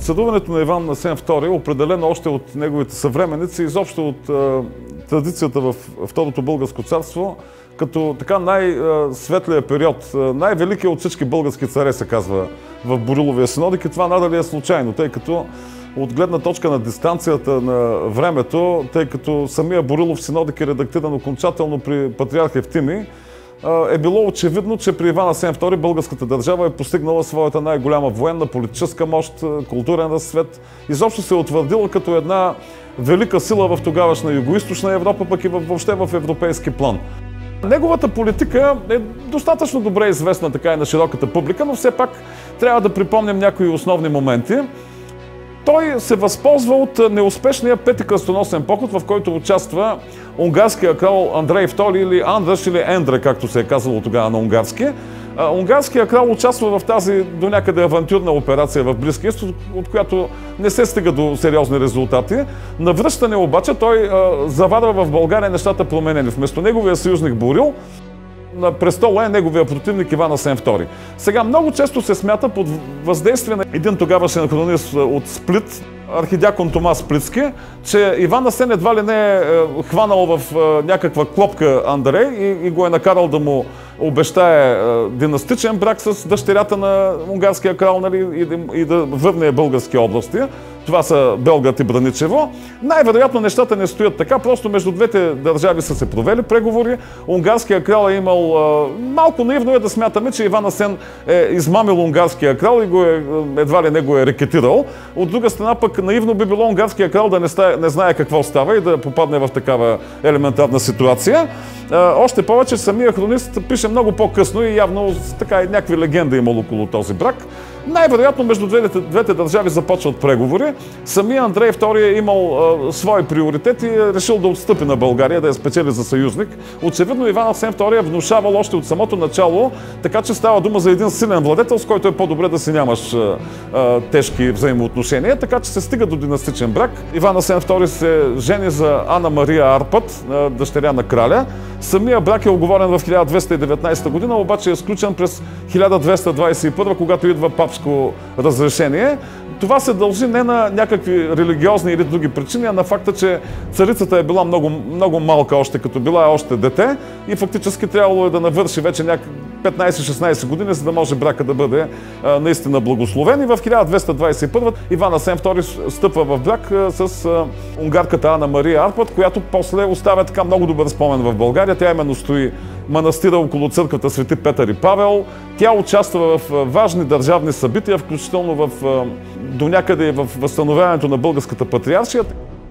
царуването на Иван Асен II, определено още от неговите съвременници, изобщо от традицията в Второто българско царство, като така най-светлия период, най-великият от всички български царе, се казва в Бориловия синодик, и това надали е случайно, тъй като от гледна точка на дистанцията на времето, тъй като самия Борилов синодик е редактиран окончателно при патриарх Евтимий, е било очевидно, че при Иван Асен II българската държава е постигнала своята най-голяма военна, политическа мощ, културен разцвет. Изобщо се е утвърдила като една велика сила в тогавашна Югоизточна Европа, пък и въобще в европейски план. Неговата политика е достатъчно добре известна така и на широката публика, но все пак трябва да припомним някои основни моменти. Той се възползва от неуспешния пети кръстоносен поход, в който участва унгарския крал Андрей II или Андраш или Ендре, както се е казало тогава на унгарски. Унгарският крал участва в тази до някъде авантюрна операция в Близкия изток, от която не се стига до сериозни резултати. На връщане обаче той заварва в България нещата променени. Вместо неговия съюзник Борил, на престола е неговия противник Иван Асен II. Сега много често се смята под въздействие на един тогавашен хронист от Сплит, архидиакон Томас Сплитски, че Иван Асен едва ли не е хванал в някаква клопка Андрей и го е накарал да му обещае династичен брак с дъщерята на унгарския крал, нали, и да върне български области. Това са Белград и Браничево. Най-вероятно нещата не стоят така, просто между двете държави са се провели преговори. Унгарския крал е имал... Малко наивно е да смятаме, че Иван Асен е измамил унгарския крал и едва ли не го е рекетирал. От друга страна пък наивно би било унгарския крал да не знае какво става и да попадне в такава елементарна ситуация. Още повече самия хронист пише много по-късно и явно така и някакви легенди имало около този брак. Най-вероятно между двете държави започват преговори. Самия Андрей II е имал свои приоритети и е решил да отстъпи на България, да я спечели за съюзник. Очевидно Иван Асен II е внушавал още от самото начало, така че става дума за един силен владетел, с който е по-добре да си нямаш тежки взаимоотношения, така че се стига до династичен брак. Иван Асен II се жени за Ана Мария Арпад, дъщеря на краля. Самия брак е оговорен в 1219 година, обаче е сключен през 1221, когато идва папско разрешение. Това се дължи не на някакви религиозни или други причини, а на факта, че царицата е била много малка още, като била още дете и фактически трябвало е да навърши вече 15-16 години, за да може брака да бъде наистина благословен. И в 1221 Иван Асен II стъпва в брак с унгарката Ана Мария Арпад, която после оставя така много добър спомен в България. Тя именно стои манастира около църквата Свети Петър и Павел. Тя участва в важни държавни събития, включително до някъде в възстановяването на българската патриаршия.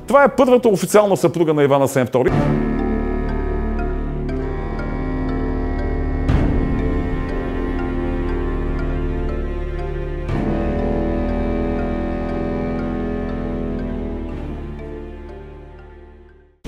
Това е първата официална съпруга на Иван Асен II.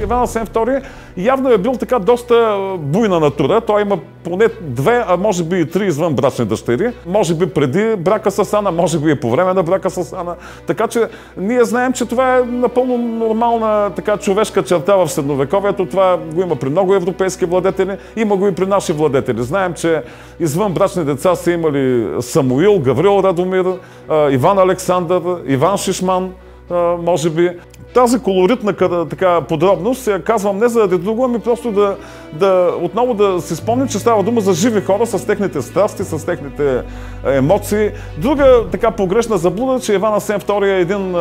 Иван Асен II явно е бил така доста буйна натура. Той има поне две, а може би и три извънбрачни дъщери. Може би преди брака с Ана, може би и по време на брака с Ана. Така че ние знаем, че това е напълно нормална така човешка черта в средновековието. Това го има при много европейски владетели, има го и при наши владетели. Знаем, че извънбрачни деца са имали Самуил, Гаврил Радомир, Иван Александър, Иван Шишман, може би. Тази колоритна така подробност я казвам не заради друго, ами просто отново да си спомним, че става дума за живи хора с техните страсти, с техните емоции. Друга така погрешна заблуда, че Иван Асен II е един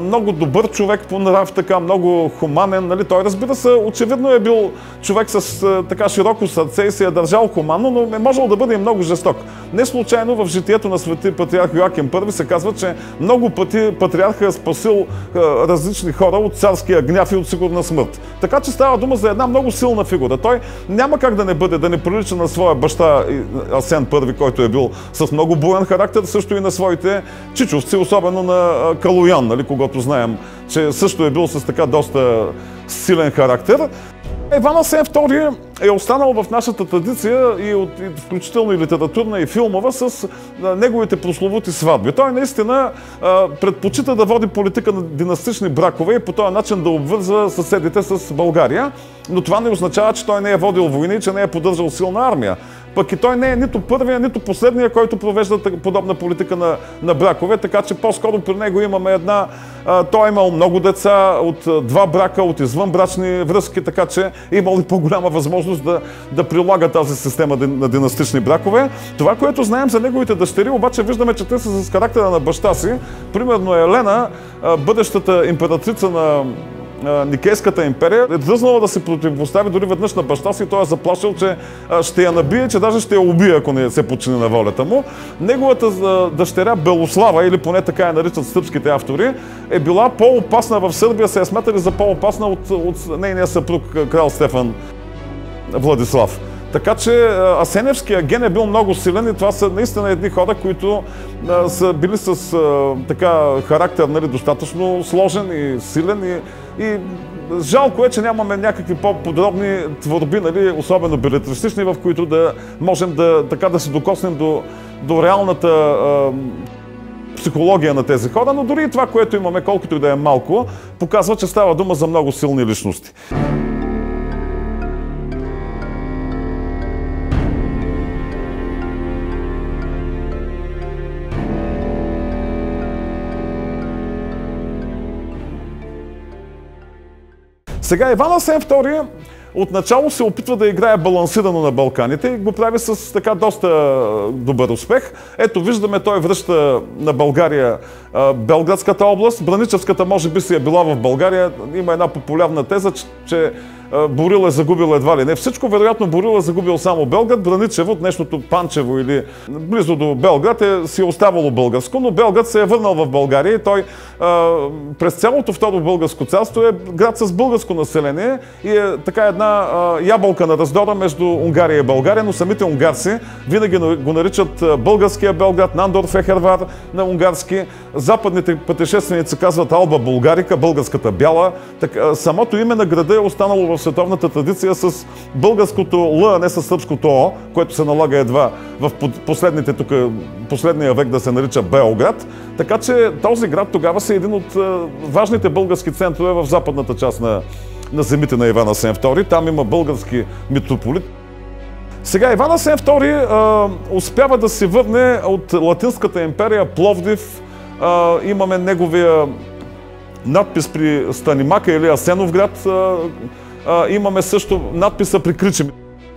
много добър човек по нрав, така много хуманен. Нали? Той, разбира се, очевидно е бил човек с така широко сърце и се е държал хуманно, но е можел да бъде и много жесток. Не случайно в житието на свети патриарх Йоаким I се казва, че много пъти патриарха е спасил различни хора от царския гняв и от сигурна смърт. Така че става дума за една много силна фигура. Той няма как да не прилича на своя баща Асен I, който е бил с много буен характер, също и на своите чичовци, особено на Калоян, нали, когато знаем, че също е бил с така доста силен характер. Иван Асен II е останал в нашата традиция, включително и литературна, и филмова, с неговите прословути сватби. Той наистина предпочита да води политика на династични бракове и по този начин да обвързва съседите с България. Но това не означава, че той не е водил войни и че не е поддържал силна армия. пък и той не е нито първия, нито последния, който провежда подобна политика на бракове, така че по-скоро при него имаме той е имал много деца от два брака, от извънбрачни връзки, така че е имал и по-голяма възможност да прилага тази система на династични бракове. Това, което знаем за неговите дъщери, обаче виждаме, че те са с характера на баща си. Примерно Елена, бъдещата императрица на Никейската империя, е дръзнала да се противопостави дори веднъж на баща си. Той е заплашил, че ще я набие, че даже ще я убие, ако не се подчини на волята му. Неговата дъщеря Белослава, или поне така я наричат сръбските автори, е била по-опасна в Сърбия, се е смятали за по-опасна от нейния съпруг крал Стефан Владислав. Така че Асеневския ген е бил много силен и това са наистина едни хора, които са били с характер, нали, достатъчно сложен и силен и жалко е, че нямаме някакви по-подробни творби, нали, особено белетристични, в които да можем да се докоснем до реалната психология на тези хора, но дори и това, което имаме, колкото и да е малко, показва, че става дума за много силни личности. Сега Иван Асен II отначало се опитва да играе балансирано на Балканите и го прави с така доста добър успех. Ето виждаме, той връща на България Белградската област. Браничевската може би си е била в България. Има една популярна теза, че Борил е загубил едва ли не всичко. Вероятно Борил е загубил само Белград. Браничево, днешното Панчево или близо до Белград, си е оставало българско, но Белград се е върнал в България и той през цялото Второ българско царство е град с българско население и е така една ябълка на раздора между Унгария и България, но самите унгарци винаги го наричат българския Белград, Нандор Фехервар на унгарски. Западните пътешественици казват Алба Булгарика, българската бяла. Самото име на града е останало в световната традиция с българското Л, а не с сръбското О, което се налага едва в последния век да се нарича Белград. Така че този град тогава е един от важните български центрове в западната част на земите на Иван Асен II. Там има български митрополит. Сега Иван Асен II успява да се върне от Латинската империя, Пловдив. Имаме неговия надпис при Станимака или Асеновград. Имаме също надписа при Кричим.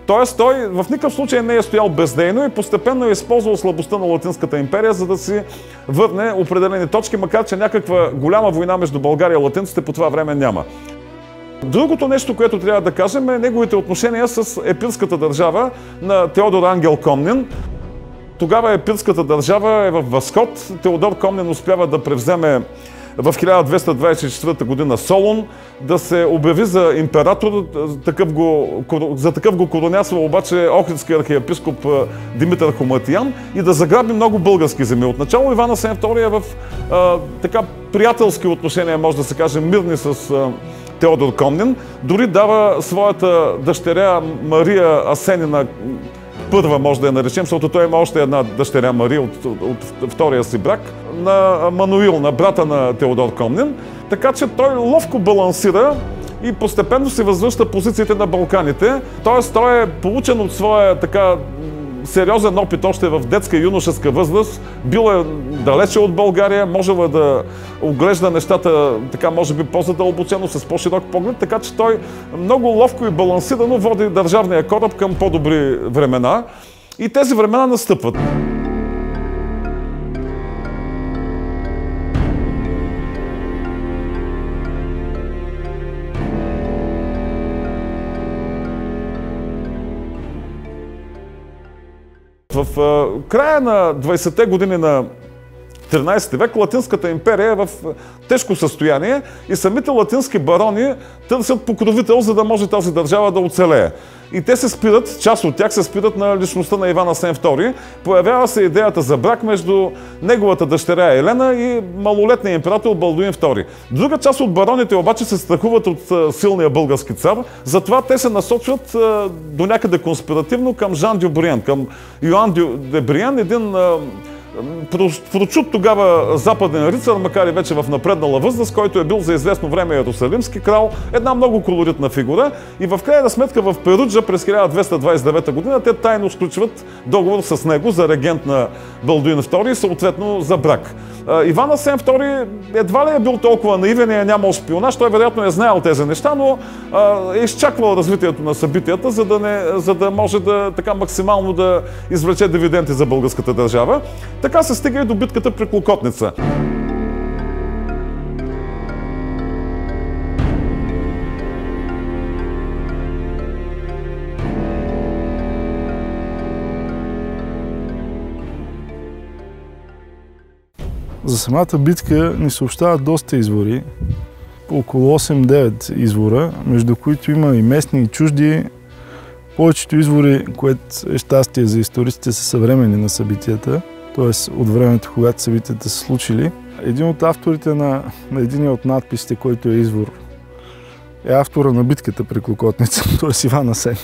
Тоест той в никакъв случай не е стоял бездейно и постепенно е използвал слабостта на Латинската империя, за да си върне определени точки, макар че някаква голяма война между България и латинците по това време няма. Другото нещо, което трябва да кажем, е неговите отношения с епирската държава на Теодор Ангел Комнин. Тогава епирската държава е в възход. Теодор Комнин успява да превземе в 1224 година Солун, да се обяви за император, за такъв го коронясва обаче охридски архиепископ Димитър Хоматиян и да заграби много български земи. Отначало Иван Асен II е в приятелски отношения, може да се каже, мирни с Теодор Комнин. Дори дава своята дъщеря Мария Асенина първа, може да я наречем, защото той има още една дъщеря Мария от втория си брак, на Мануил, на брата на Теодор Комнин. Така че той ловко балансира и постепенно се възвръща позициите на Балканите. Тоест той е получен от своя сериозен опит още в детска и юношеска възраст. Бил е далече от България, можел е да оглежда нещата така, може би по-задълбочено, с по-широк поглед, така че той много ловко и балансирано води държавния кораб към по-добри времена и тези времена настъпват. В края на 20-те години на 13 век Латинската империя е в тежко състояние и самите латински барони търсят покровител, за да може тази държава да оцелее. И те се спират, част от тях се спират на личността на Иван Асен II. Появява се идеята за брак между неговата дъщеря Елена и малолетния император Балдуин II. Друга част от бароните обаче се страхуват от силния български цар, затова те се насочват до някъде конспиративно към Жан Дю Бриен, към Йоан де Бриен, един прочут тогава западен рицар, макар и вече в напреднала възраст, който е бил за известно време иерусалимски крал, една много колоритна фигура и в крайна сметка в Перуджа през 1229 година те тайно сключват договор с него за регент на Балдуин II и съответно за брак. Иван Асен II едва ли е бил толкова наивен и е нямал шпионаж, той вероятно е знаел тези неща, но е изчаквал развитието на събитията, за да може така максимално да извлече дивиденти за българската държава. Така се стига и до битката при Клокотница. За самата битка ни съобщават доста извори, около 8-9 извора, между които има и местни и чужди. Повечето извори, което е щастие за историците, са съвременни на събитията, т.е. от времето, когато събитията са случили. Един от авторите на един от надписите, който е извор, е автора на битката при Клокотница, т.е. Иван Асен.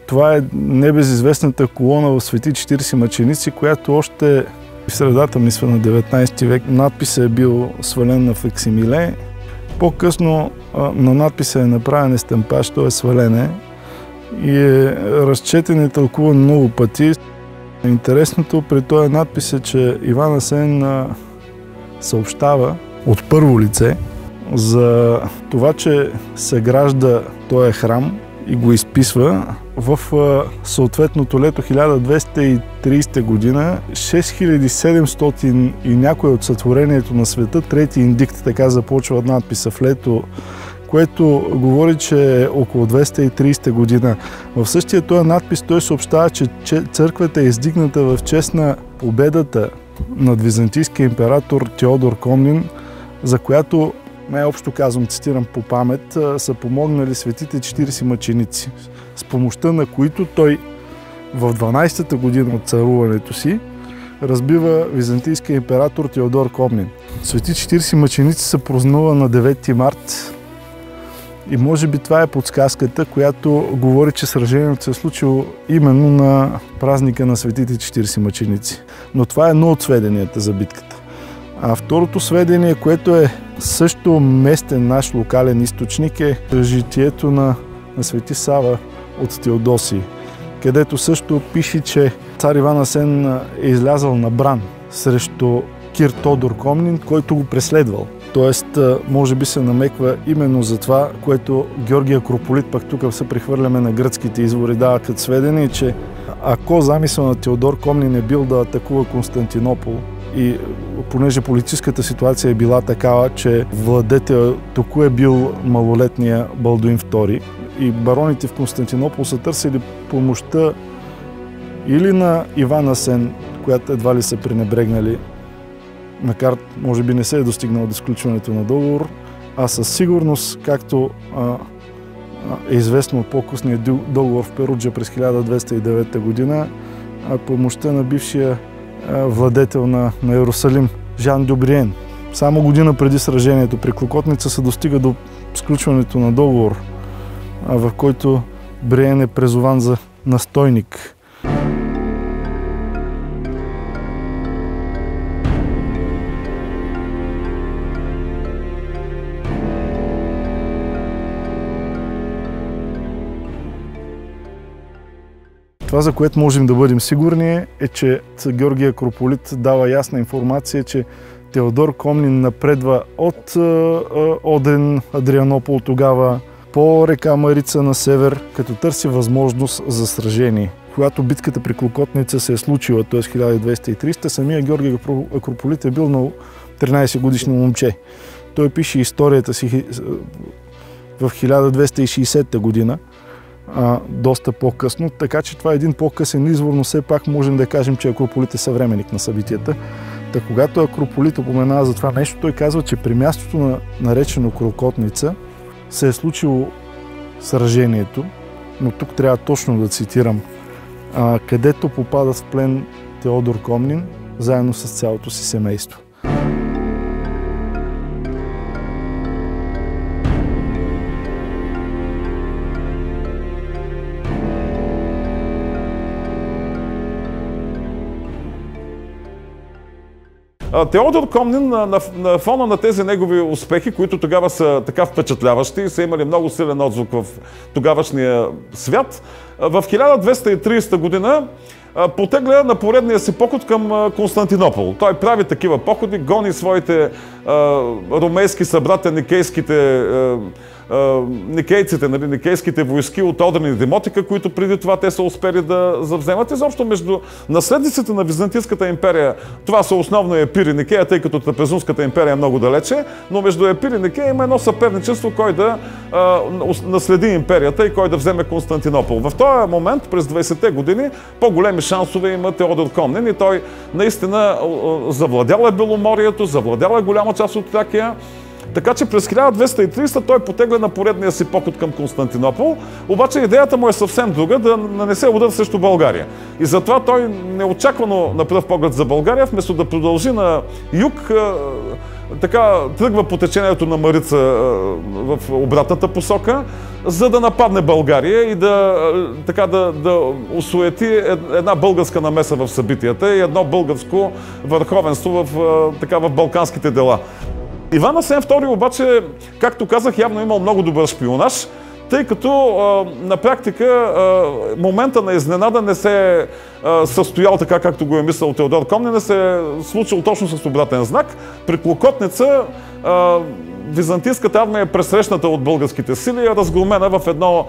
Това е небезизвестната колона в Свети 40 мъченици, която още в средата мисля на 19 век надписът е бил свален на факсимиле. По-късно на надписа е направен естемпаж, то е свалене и е разчетен и тълкуван много пъти. Интересното при този надпис е, че Иван Асен съобщава от първо лице за това, че съгражда този храм и го изписва в съответното лето 1230 година, 6700 и някой от сътворението на света, трети индикт, така започва надписа в лето, което говори, че е около 230 година. В същия този надпис той съобщава, че църквата е издигната в чест на победата над византийския император Теодор Комнин, за която, най-общо казвам, цитирам по памет, са помогнали светите 40 мъченици, с помощта на които той в 12-та година от царуването си разбива византийския император Теодор Комнин. Свети 40 мъченици се празнува на 9 март и може би това е подсказката, която говори, че сражението се е случило именно на празника на светите 40 мъченици. Но това е едно от сведенията за битката. А второто сведение, което е също местен наш локален източник, е житието на свети Сава от Теодосий, където също пише, че цар Иван Асен е излязъл на бран срещу Кир Тодор Комнин, който го преследвал. Тоест, може би се намеква именно за това, което Георги Акрополит, пък тук се прехвърляме на гръцките извори, дава като сведение, че ако замисъл на Теодор Комнин е бил да атакува Константинопол, и понеже политическата ситуация е била такава, че владетел току е бил малолетния Балдуин II и бароните в Константинопол са търсили помощта или на Иван Асен, която едва ли са пренебрегнали, макар може би не се е достигнал до сключването на договор, а със сигурност, както е известно от по-късния договор в Перуджа през 1209 година, помощта на бившия владетел на Иерусалим, Жан Дюбриен. Само година преди сражението при Клокотница се достига до сключването на договор, в който Бриен е призован за настойник. Това, за което можем да бъдем сигурни, е, че Георги Акрополит дава ясна информация, че Теодор Комнин напредва от Одрин, Адрианопол тогава, по река Марица на север, като търси възможност за сражение. Когато битката при Клокотница се е случила, т.е. 1230, самия Георги Акрополит е бил на 13 годишно момче. Той пише историята си в 1260 година, доста по-късно, така че това е един по-късен извор, но все пак можем да кажем, че Акрополит е съвременник на събитията. Та когато Акрополит упоменава за това нещо, той казва, че при мястото на наречено Клокотница се е случило сражението, но тук трябва точно да цитирам, където попадат в плен Теодор Комнин, заедно с цялото си семейство. Теодор Комнин на фона на тези негови успехи, които тогава са така впечатляващи и са имали много силен отзвук в тогавашния свят, в 1230 година потегля на поредния си поход към Константинопол. Той прави такива походи, гони своите ромейски събратя, никейците, нали, никейските войски от Одрин и Демотика, които преди това те са успели да завземат. Изобщо между наследниците на Византийската империя, това са основно Епир и Никея, тъй като Трапезунската империя е много далече, но между Епир и Никея има едно съперничество, кой да наследи империята и кой да вземе Константинопол. В този момент, през 20-те години, по-големи шансове има Теодор Комнин и той наистина завладял е Беломорието, завладял е голяма част от Тракия. Така че през 1230 той потегля на поредния си поход към Константинопол, обаче идеята му е съвсем друга, да нанесе удар срещу България. И затова той неочаквано на пръв поглед за България, вместо да продължи на юг, така тръгва по течението на Марица в обратната посока, за да нападне България и да осуети една българска намеса в събитията и едно българско върховенство в балканските дела. Иван Асен II обаче, както казах, явно имал много добър шпионаж, тъй като на практика момента на изненада не се е състоял така, както го е мислил Теодор Комнин, не се е случил точно с обратен знак. При Клокотница византийската армия е пресрещната от българските сили и е разгромена в едно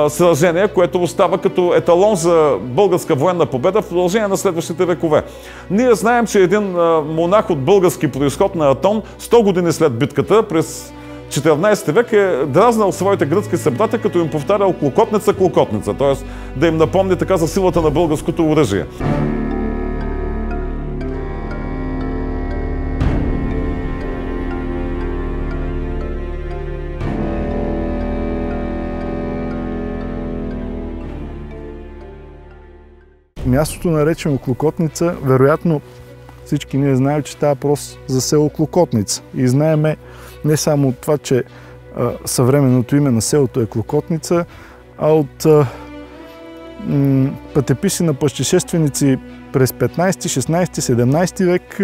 сражение, което остава като еталон за българска военна победа в продължение на следващите векове. Ние знаем, че един монах от български произход на Атон, 100 години след битката, през 14 век е дразнал своите гръцки събратя, като им повтарял Клокотница, Клокотница, т.е. да им напомни така за силата на българското оръжие. Мястото, наречено Клокотница, вероятно всички ние знаем, че става въпрос за село Клокотница. И знаеме не само от това, че съвременното име на селото е Клокотница, а от пътеписи на пътешественици през 15, 16, 17 век,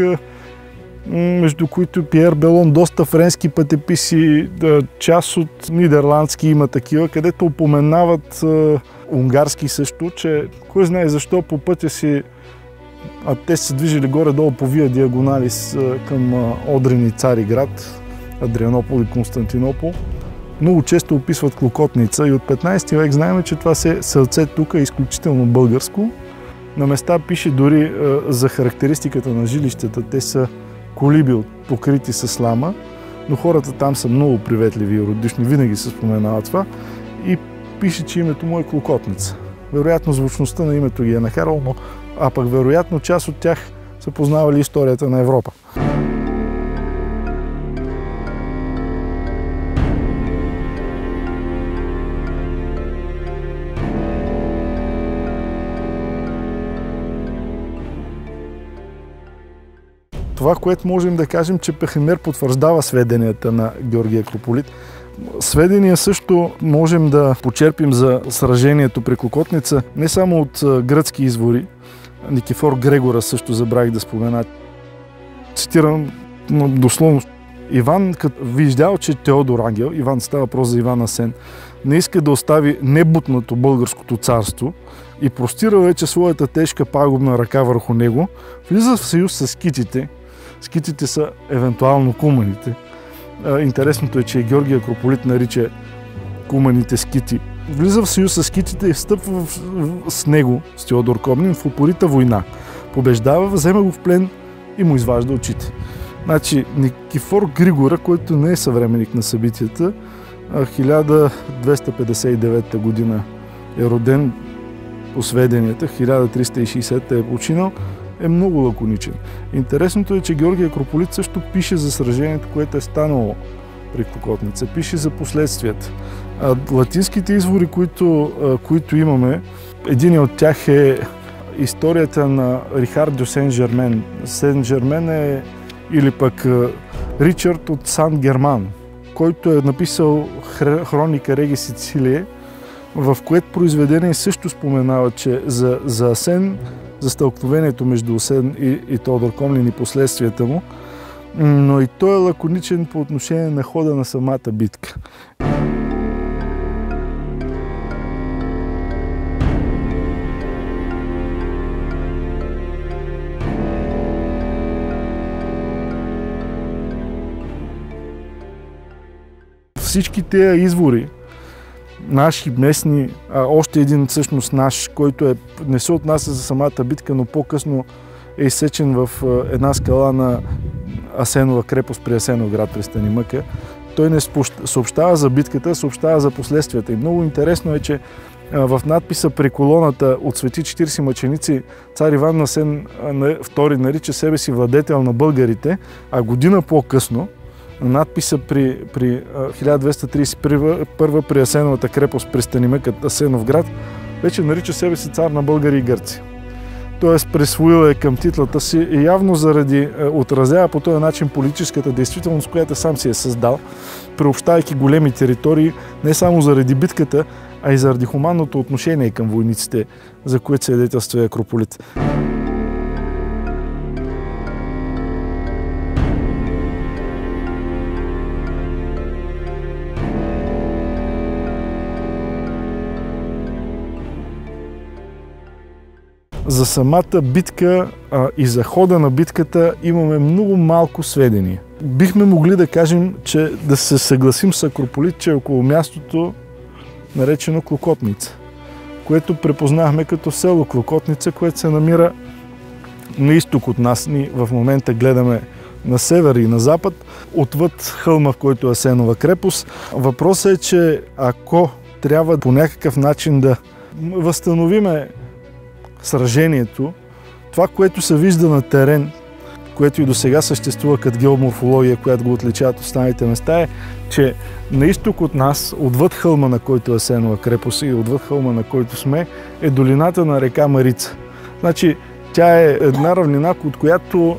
между които Пиер Белон, доста френски пътеписи, част от нидерландски има такива, където упоменават унгарски също, че кой знае защо по пътя си, а те са движили горе-долу по Вия Диагоналис към Одрин и Цариград, Адрианопол и Константинопол, много често описват Клокотница и от 15 век знаем, че това селце тук е изключително българско. На места пише дори за характеристиката на жилищата. Те са колиби покрити с слама, но хората там са много приветливи и родишни, винаги се споменава това. И пише, че името му е Клокотница. Вероятно звучността на името ги е накарал, но пък вероятно част от тях са познавали историята на Европа. Това, което можем да кажем, че Пехемер потвърждава сведенията на Георги Акрополит. Сведения също можем да почерпим за сражението при Клокотница не само от гръцки извори. Никифор Грегора също забравих да спомена. Цитирам дословно. Иван, като виждал, че Теодор Ангел, Иван става въпрос за Иван Асен, не иска да остави небутнато българското царство и простира вече своята тежка пагубна ръка върху него, влиза в съюз с скитите. Скитите са евентуално куманите. Интересното е, че Георги Акрополит нарича куманите скити. Влиза в съюз с скитите и встъпва с него, с Теодор Комнин, в упорита война. Побеждава, взема го в плен и му изважда очите. Значи Никифор Григора, който не е съвременник на събитията, 1259 година е роден по сведенията, 1360 е починал, е много лаконичен. Интересното е, че Георги Акрополит също пише за сражението, което е станало при Клокотница. Пише за последствията. Латинските извори, които имаме, един от тях е историята на Рихард дю Сен-Жермен. Сен-Жермен е или пък Ричард от Сан-Герман, който е написал Хроника Реги Сицилие, в което произведение също споменава, че за Асен, за стълкновението между Асен и Тодор Комнин и последствията му, но и той е лаконичен по отношение на хода на самата битка. Всички тези извори, наши, местни, още един всъщност наш, който не се отнася за самата битка, но по-късно е изсечен в една скала на Асенова крепост при Асеновград при Станимъка. Той не съобщава за битката, съобщава за последствията. И много интересно е, че в надписа при колоната от Свети 40 мъченици цар Иван Асен II нарича себе си владетел на българите, а година по-късно надписа при 1231 при Асеновата крепост при Станимъка Асеновград вече нарича себе си цар на българи и гърци. Тоест присвоил е към титлата си и явно заради отразява по този начин политическата действителност, която сам си е създал, приобщайки големи територии, не само заради битката, а и заради хуманното отношение към войниците, за което свидетелства Акрополит. За самата битка и за хода на битката имаме много малко сведения. Бихме могли да кажем, че да се съгласим с Акрополит, че е около мястото наречено Клокотница, което препознахме като село Клокотница, което се намира на изток от нас. Ние в момента гледаме на север и на запад, отвъд хълма, в който е Асенова крепост. Въпросът е, че ако трябва по някакъв начин да възстановиме сражението, това, което се вижда на терен, което и до сега съществува като геоморфология, която го отличава от останалите места, е, че на изток от нас, отвъд хълма, на който е Асенова крепост и отвъд хълма, на който сме, е долината на река Марица. Значи, тя е една равнина, от която,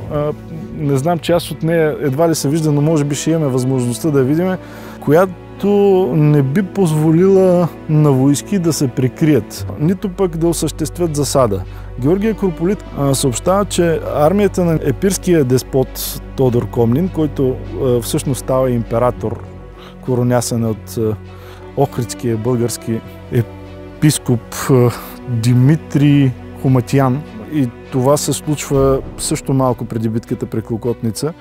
не знам, част от нея едва ли се вижда, но може би ще имаме възможността да я видим, която не би позволила на войски да се прикрият, нито пък да осъществят засада. Георги Акрополит съобщава, че армията на епирския деспот Тодор Комнин, който всъщност става император, коронясен от охридския български епископ Димитрий Хоматиян, и това се случва също малко преди битката при Клокотница.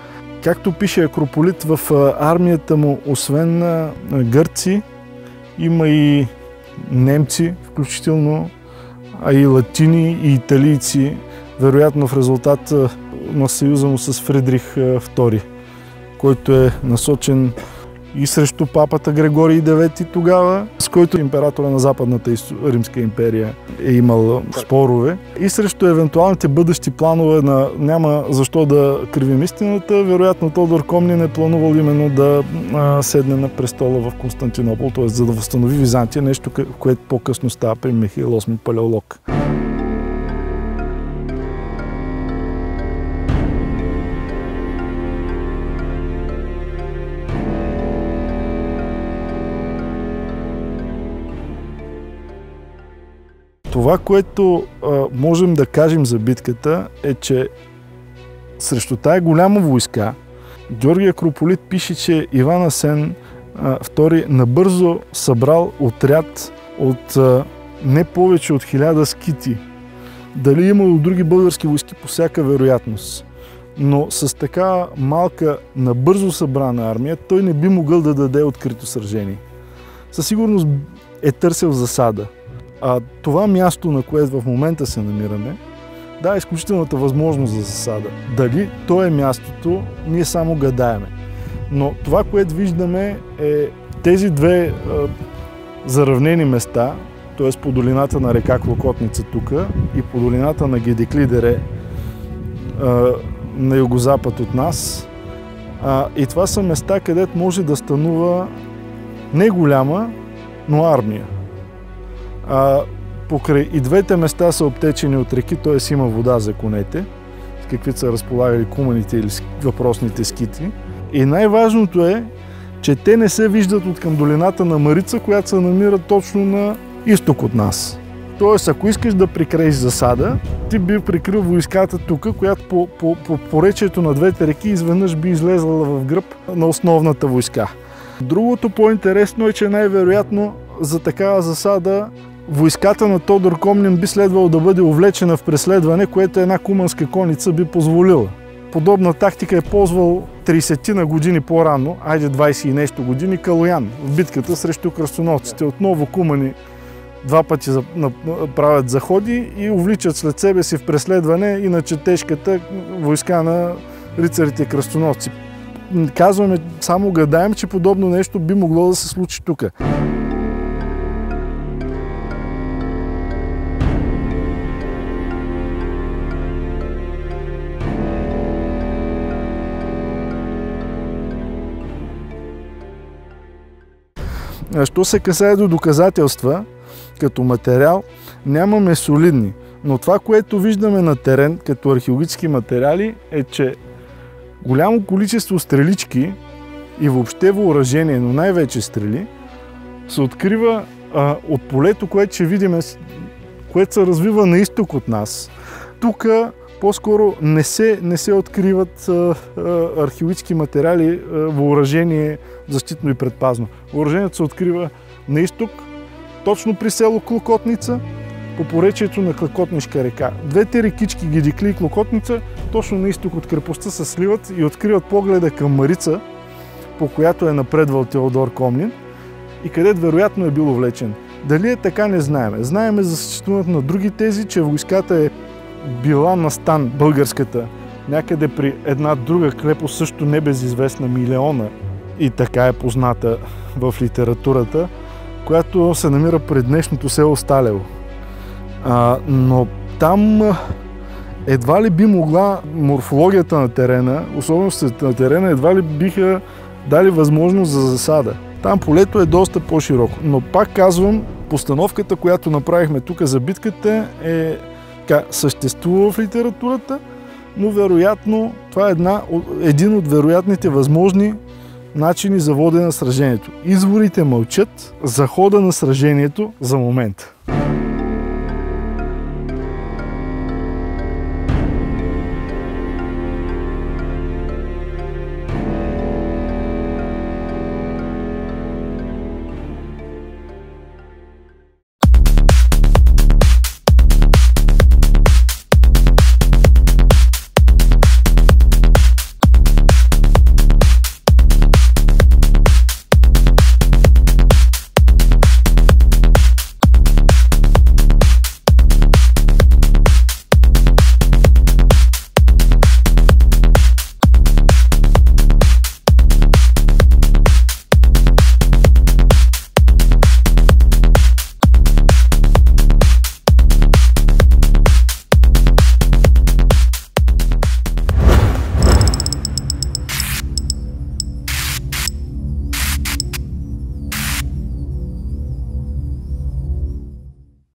Както пише Акрополит, в армията му, освен на гърци, има и немци, включително, а и латини и италийци, вероятно в резултат на съюза му с Фридрих II, който е насочен и срещу папата Григорий IX тогава, с който императора на Западната Римска империя е имал спорове, и срещу евентуалните бъдещи планове на няма защо да кривим истината. Вероятно Тодор Комнин е планувал именно да седне на престола в Константинопол, т.е. за да възстанови Византия, нещо, което по-късно става при Михаил VIII Палеолог. Това, което можем да кажем за битката, е, че срещу тая голяма войска Георги Акрополит пише, че Иван Асен II набързо събрал отряд от не повече от 1000 скити. Дали имало други български войски, по всяка вероятност. Но с така малка, набързо събрана армия, той не би могъл да даде открито сражение. Със сигурност е търсил засада. А това място, на което в момента се намираме, дава изключителната възможност за засада. Дали то е мястото, ние само гадаеме. Но това, което виждаме, е тези две заравнени места, т.е. по долината на река Клокотница тук и по долината на Гедеклидере на югозапад от нас. И това са места, където може да станува не голяма, но армия. Покрай и двете места са обтечени от реки, т.е. има вода за конете, с каквито са разполагали куманите или въпросните скити. И най-важното е, че те не се виждат от към долината на Марица, която се намира точно на изток от нас. Тоест, ако искаш да прикриеш засада, ти би прикрил войската тук, която по поречието на двете реки изведнъж би излезла в гръб на основната войска. Другото по-интересно е, че най-вероятно за такава засада войската на Тодор Комнин би следвало да бъде увлечена в преследване, което една куманска конница би позволила. Подобна тактика е ползвал 30 на години по-рано, 20 и нещо години, Калоян в битката срещу кръстоносците. Отново кумани два пъти правят заходи и увличат след себе си в преследване иначе тежката войска на рицарите кръстоносци. Казваме, само гадаем, че подобно нещо би могло да се случи тук. Що се касае до доказателства, като материал, нямаме солидни. Но това, което виждаме на терен, като археологически материали, е, че голямо количество стрелички и въобще въоръжение, но най-вече стрели, се открива от полето, което ще видим, което се развива на изток от нас. Тук по-скоро не се откриват археологически материали, въоръжение защитно и предпазно. Въоръжението се открива на изток, точно при село Клокотница, по поречието на Клокотнишка река. Двете рекички Гидикли и Клокотница точно на изток от крепостта се сливат и откриват погледа към Марица, по която е напредвал Теодор Комнин и където вероятно е бил увлечен. Дали е така, не знаем. Знаеме за съществуването на други тези, че войската е била на стан българската някъде при една друга крепост, също небезизвестна, Милеона, и така е позната в литературата, която се намира пред днешното село Сталево. Но там едва ли би могла морфологията на терена, особеностите на терена, едва ли биха дали възможност за засада. Там полето е доста по-широко. Но пак казвам, постановката, която направихме тук за битката, съществува в литературата, но вероятно това е един от вероятните възможни начини за водене на сражението. Изворите мълчат за хода на сражението за момента.